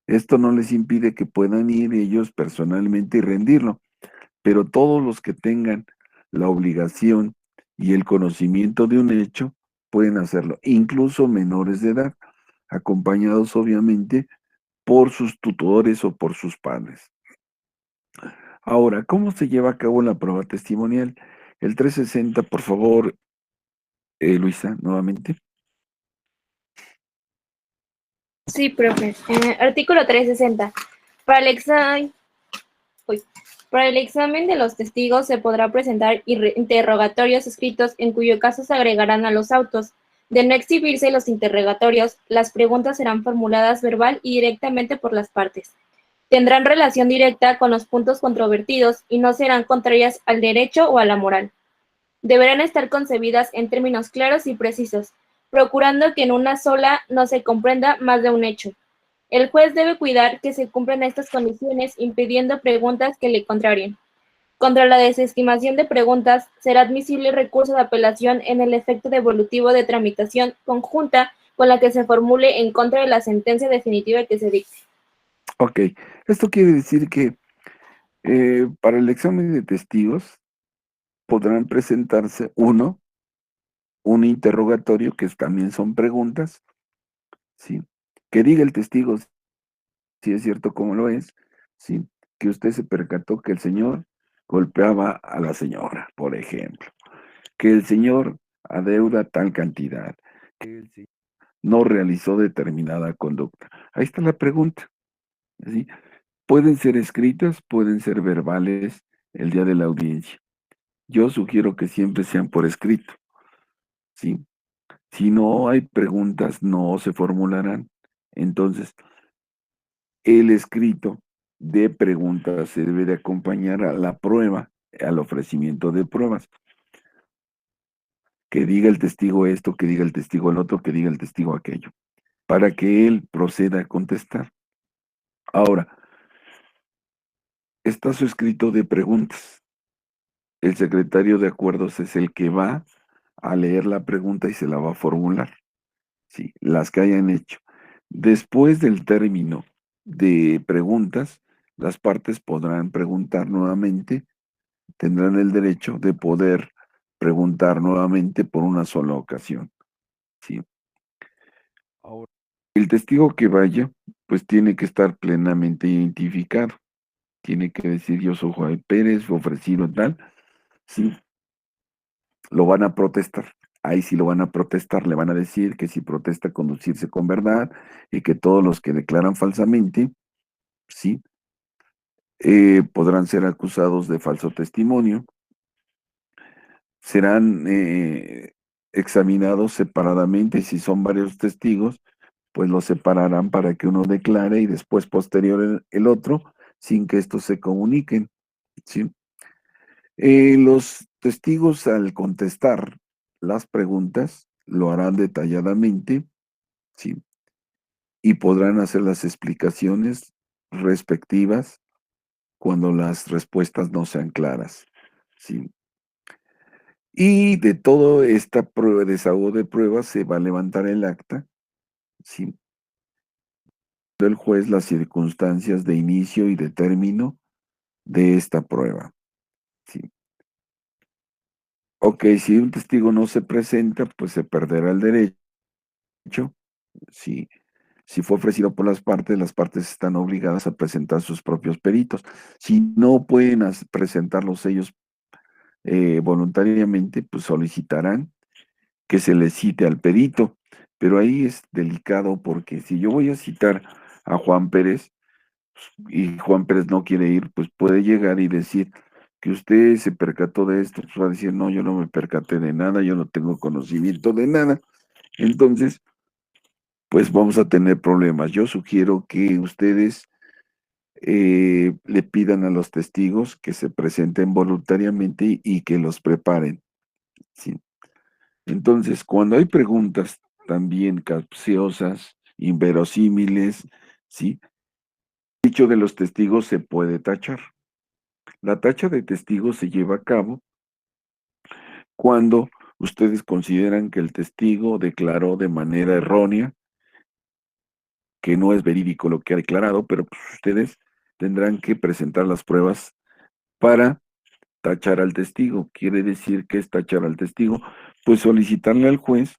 Esto no les impide que puedan ir ellos personalmente y rendirlo, pero todos los que tengan la obligación y el conocimiento de un hecho pueden hacerlo, incluso menores de edad, acompañados obviamente por sus tutores o por sus padres. Ahora, ¿cómo se lleva a cabo la prueba testimonial? El 360, por favor, Luisa, nuevamente. Sí, profe. Artículo 360. Para el examen, para el examen de los testigos se podrá presentar interrogatorios escritos en cuyo caso se agregarán a los autos. De no exhibirse los interrogatorios, las preguntas serán formuladas verbal y directamente por las partes. Tendrán relación directa con los puntos controvertidos y no serán contrarias al derecho o a la moral. Deberán estar concebidas en términos claros y precisos, procurando que en una sola no se comprenda más de un hecho. El juez debe cuidar que se cumplan estas condiciones, impidiendo preguntas que le contrarien. Contra la desestimación de preguntas, será admisible recurso de apelación en el efecto devolutivo de tramitación conjunta con la que se formule en contra de la sentencia definitiva que se dicte. Ok, esto quiere decir que para el examen de testigos podrán presentarse un interrogatorio, que también son preguntas, ¿sí? Que diga el testigo si es cierto como lo es, ¿sí? Que usted se percató que el señor golpeaba a la señora, por ejemplo, que el señor adeuda tal cantidad, que el señor no realizó determinada conducta. Ahí está la pregunta, ¿sí? Pueden ser escritas, pueden ser verbales el día de la audiencia. Yo sugiero que siempre sean por escrito, ¿sí? Si no hay preguntas, no se formularán. Entonces, el escrito de preguntas se debe de acompañar a la prueba, al ofrecimiento de pruebas. Que diga el testigo esto, que diga el testigo el otro, que diga el testigo aquello, para que él proceda a contestar. Ahora, está su escrito de preguntas. El secretario de acuerdos es el que va a leer la pregunta y se la va a formular. Sí, las que hayan hecho. Después del término de preguntas, las partes podrán preguntar nuevamente, tendrán el derecho de poder preguntar nuevamente por una sola ocasión. ¿Sí? Ahora, el testigo que vaya, pues tiene que estar plenamente identificado. Tiene que decir, yo soy Juan Pérez, ofrecido tal. Sí, lo van a protestar. Ahí sí lo van a protestar, le van a decir que si protesta conducirse con verdad y que todos los que declaran falsamente, sí, podrán ser acusados de falso testimonio, serán examinados separadamente. Si son varios testigos, pues los separarán para que uno declare y después posterior el otro, sin que estos se comuniquen. ¿Sí? Los testigos al contestar las preguntas lo harán detalladamente, ¿sí? Y podrán hacer las explicaciones respectivas cuando las respuestas no sean claras, ¿sí? Y de todo esta prueba, desahogo de pruebas, se va a levantar el acta, ¿sí? El juez las circunstancias de inicio y de término de esta prueba, ¿sí? Ok, si un testigo no se presenta, pues se perderá el derecho. Si fue ofrecido por las partes están obligadas a presentar sus propios peritos. Si no pueden presentarlos ellos voluntariamente, pues solicitarán que se les cite al perito. Pero ahí es delicado porque si yo voy a citar a Juan Pérez y Juan Pérez no quiere ir, pues puede llegar y decir que usted se percató de esto, pues va a decir, no, yo no me percaté de nada, yo no tengo conocimiento de nada. Entonces, pues vamos a tener problemas. Yo sugiero que ustedes le pidan a los testigos que se presenten voluntariamente y que los preparen. ¿Sí? Entonces, cuando hay preguntas también capciosas, inverosímiles, ¿sí? El dicho de los testigos se puede tachar. La tacha de testigos se lleva a cabo cuando ustedes consideran que el testigo declaró de manera errónea, que no es verídico lo que ha declarado, pero pues ustedes tendrán que presentar las pruebas para tachar al testigo. Quiere decir que es tachar al testigo, pues solicitarle al juez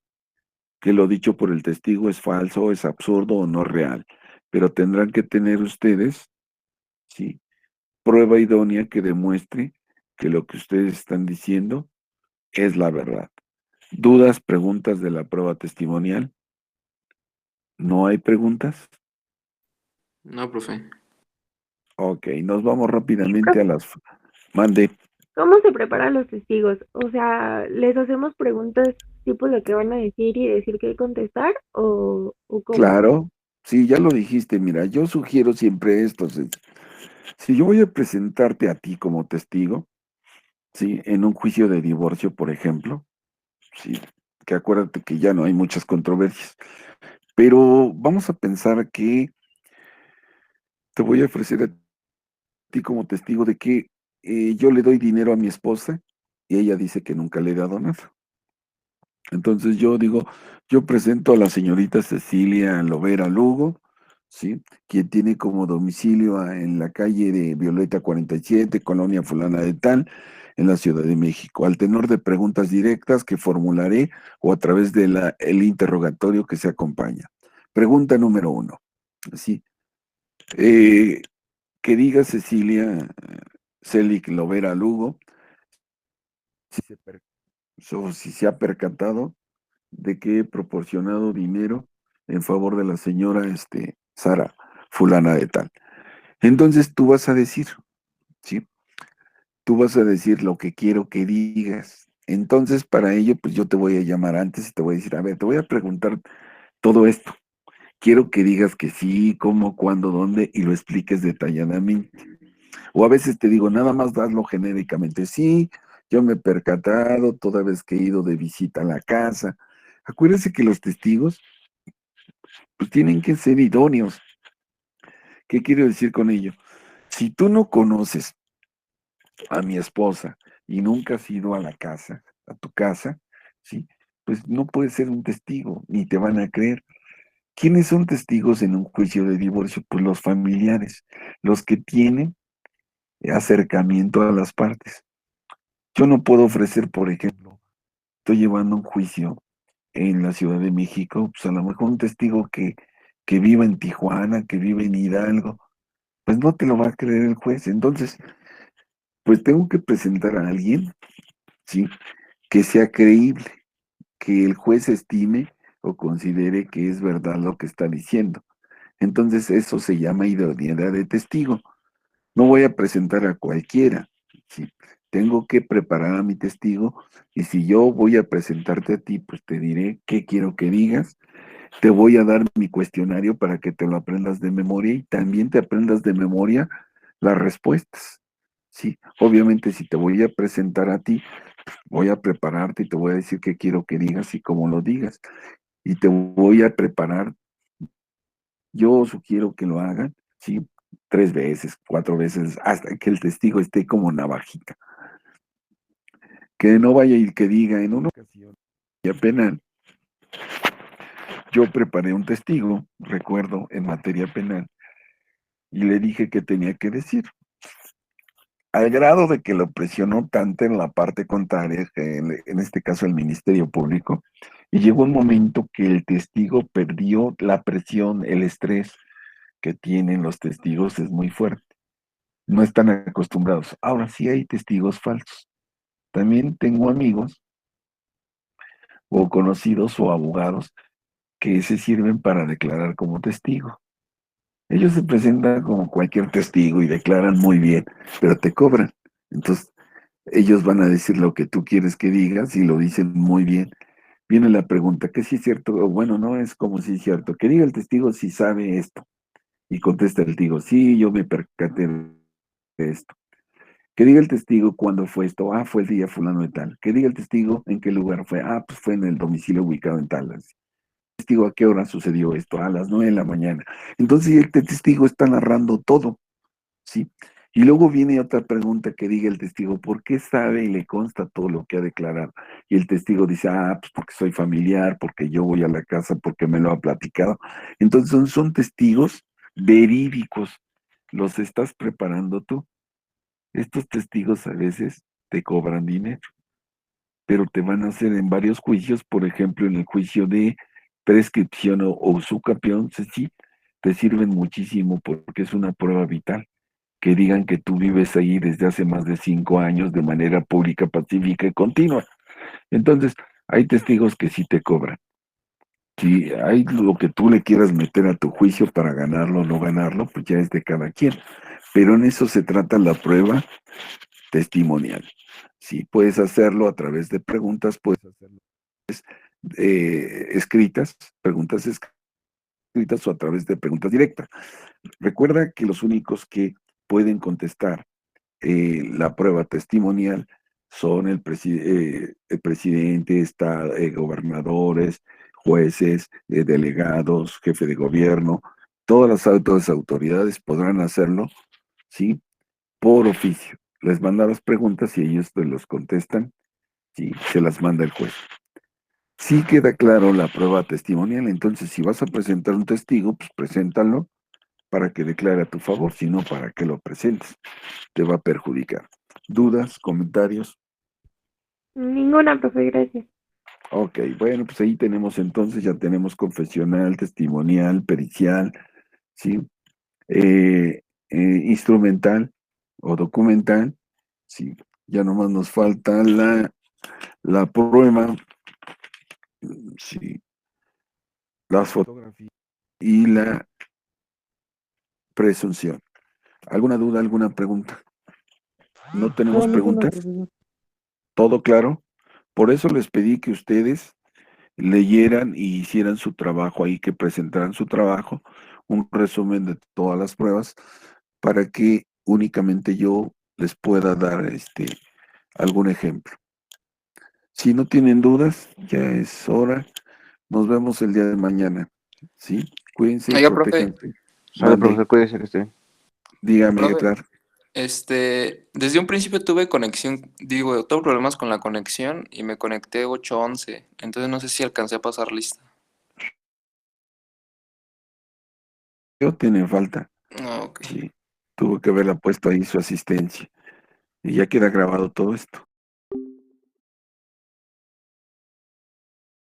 que lo dicho por el testigo es falso, es absurdo o no real. Pero tendrán que tener ustedes, ¿sí?, prueba idónea que demuestre que lo que ustedes están diciendo es la verdad. ¿Dudas, preguntas de la prueba testimonial? ¿No hay preguntas? No, profe. Ok, nos vamos rápidamente a Profe, las... Mande. ¿cómo se preparan los testigos? O sea, ¿les hacemos preguntas tipo lo que van a decir y decir qué contestar o cómo? Claro, sí, ya lo dijiste. Mira, yo sugiero siempre esto. Si yo voy a presentarte a ti como testigo, ¿sí?, en un juicio de divorcio, por ejemplo, sí, que acuérdate que ya no hay muchas controversias, pero vamos a pensar que te voy a ofrecer a ti como testigo de que yo le doy dinero a mi esposa y ella dice que nunca le he dado nada. Entonces yo digo, yo presento a la señorita Cecilia Lovera Lugo, ¿sí?, quien tiene como domicilio en la calle de Violeta 47, Colonia Fulana de Tal, en la Ciudad de México, al tenor de preguntas directas que formularé o a través de el interrogatorio que se acompaña. Pregunta número 1, ¿sí? Que diga Cecilia Celic Lovera Lugo si se ha percatado de que he proporcionado dinero en favor de la señora Sara fulana de tal. Entonces tú vas a decir, ¿sí? Tú vas a decir lo que quiero que digas. Entonces para ello, pues yo te voy a llamar antes y te voy a decir, a ver, te voy a preguntar todo esto. Quiero que digas que sí, cómo, cuándo, dónde y lo expliques detalladamente. O a veces te digo, nada más daslo genéricamente. Sí, yo me he percatado toda vez que he ido de visita a la casa. Acuérdense que los testigos pues tienen que ser idóneos, ¿Qué quiero decir con ello? Si tú no conoces a mi esposa y nunca has ido a la casa, a tu casa, ¿sí? Pues no puedes ser un testigo, ni te van a creer. ¿Quiénes son testigos en un juicio de divorcio? Pues los familiares, los que tienen acercamiento a las partes. Yo no puedo ofrecer, por ejemplo, estoy llevando un juicio en la Ciudad de México, pues a lo mejor un testigo que viva en Tijuana, que vive en Hidalgo, pues no te lo va a creer el juez. Entonces, pues tengo que presentar a alguien, ¿sí? Que sea creíble, que el juez estime o considere que es verdad lo que está diciendo. Entonces, eso se llama idoneidad de testigo. No voy a presentar a cualquiera, ¿sí? Tengo que preparar a mi testigo y si yo voy a presentarte a ti, pues te diré qué quiero que digas. Te voy a dar mi cuestionario para que te lo aprendas de memoria y también te aprendas de memoria las respuestas. Sí, obviamente si te voy a presentar a ti, voy a prepararte y te voy a decir qué quiero que digas y cómo lo digas. Y te voy a preparar. Yo sugiero que lo hagan, sí, 3 veces, 4 veces, hasta que el testigo esté como navajita. Que no vaya y que diga en una ocasión, ya penal, yo preparé un testigo, recuerdo, en materia penal, y le dije que tenía que decir, al grado de que lo presionó tanto en la parte contraria, que en este caso el Ministerio Público, y llegó un momento que el testigo perdió la presión, el estrés que tienen los testigos es muy fuerte. No están acostumbrados. Ahora sí hay testigos falsos. También tengo amigos o conocidos o abogados que se sirven para declarar como testigo. Ellos se presentan como cualquier testigo y declaran muy bien, pero te cobran. Entonces, ellos van a decir lo que tú quieres que digas y lo dicen muy bien. Viene la pregunta, ¿qué sí es cierto? O bueno, no es como si es cierto. Que diga el testigo si sabe esto. Y contesta el testigo, sí, yo me percaté de esto. Que diga el testigo cuándo fue esto. Ah, fue el día fulano de tal. Que diga el testigo en qué lugar fue. Ah, pues fue en el domicilio ubicado en tal. Testigo, ¿a qué hora sucedió esto? A las 9 de la mañana. Entonces el testigo está narrando todo, ¿sí? Y luego viene otra pregunta que diga el testigo, ¿por qué sabe y le consta todo lo que ha declarado? Y el testigo dice, ah, pues porque soy familiar, porque yo voy a la casa, porque me lo ha platicado. Entonces son testigos verídicos. Los estás preparando tú. Estos testigos a veces te cobran dinero, pero te van a hacer en varios juicios, por ejemplo, en el juicio de prescripción o usucapión, sí, te sirven muchísimo porque es una prueba vital. Que digan que tú vives ahí desde hace más de 5 años de manera pública, pacífica y continua. Entonces, hay testigos que sí te cobran. Si hay lo que tú le quieras meter a tu juicio para ganarlo o no ganarlo, pues ya es de cada quien. Pero en eso se trata la prueba testimonial. Sí, puedes hacerlo a través de preguntas, puedes hacerlo escritas, preguntas escritas o a través de preguntas directas. Recuerda que los únicos que pueden contestar la prueba testimonial son el presidente, gobernadores, jueces, delegados, jefe de gobierno, todas las autoridades podrán hacerlo, ¿sí? Por oficio. Les manda las preguntas y ellos te los contestan y se las manda el juez. Sí queda claro la prueba testimonial, entonces si vas a presentar un testigo, pues preséntalo para que declare a tu favor, si no, ¿para qué lo presentes? Te va a perjudicar. ¿Dudas, comentarios? Ninguna, profe, gracias. Ok, bueno, pues ahí tenemos entonces, ya tenemos confesional, testimonial, pericial, ¿sí? Instrumental o documental, ¿sí? Ya nomás nos falta la prueba, ¿sí? Las fotografías y la presunción. ¿Alguna duda, alguna pregunta? ¿No tenemos No, ninguna, preguntas? profesor. ¿Todo claro? Por eso les pedí que ustedes leyeran y hicieran su trabajo ahí, que presentaran su trabajo, un resumen de todas las pruebas, para que únicamente yo les pueda dar algún ejemplo. Si no tienen dudas, ya es hora. Nos vemos el día de mañana. ¿Sí? Cuídense, Oiga, profe, protéjanse. Sale, Mande. profesor, cuídese que esté bien. Dígame, Profe, Edgar. desde un principio tuve tuve problemas con la conexión y me conecté 8:11. Entonces no sé si alcancé a pasar lista. Yo tiene falta. Ah, ok. Sí. Tuvo que haberla puesto ahí su asistencia. Y ya queda grabado todo esto.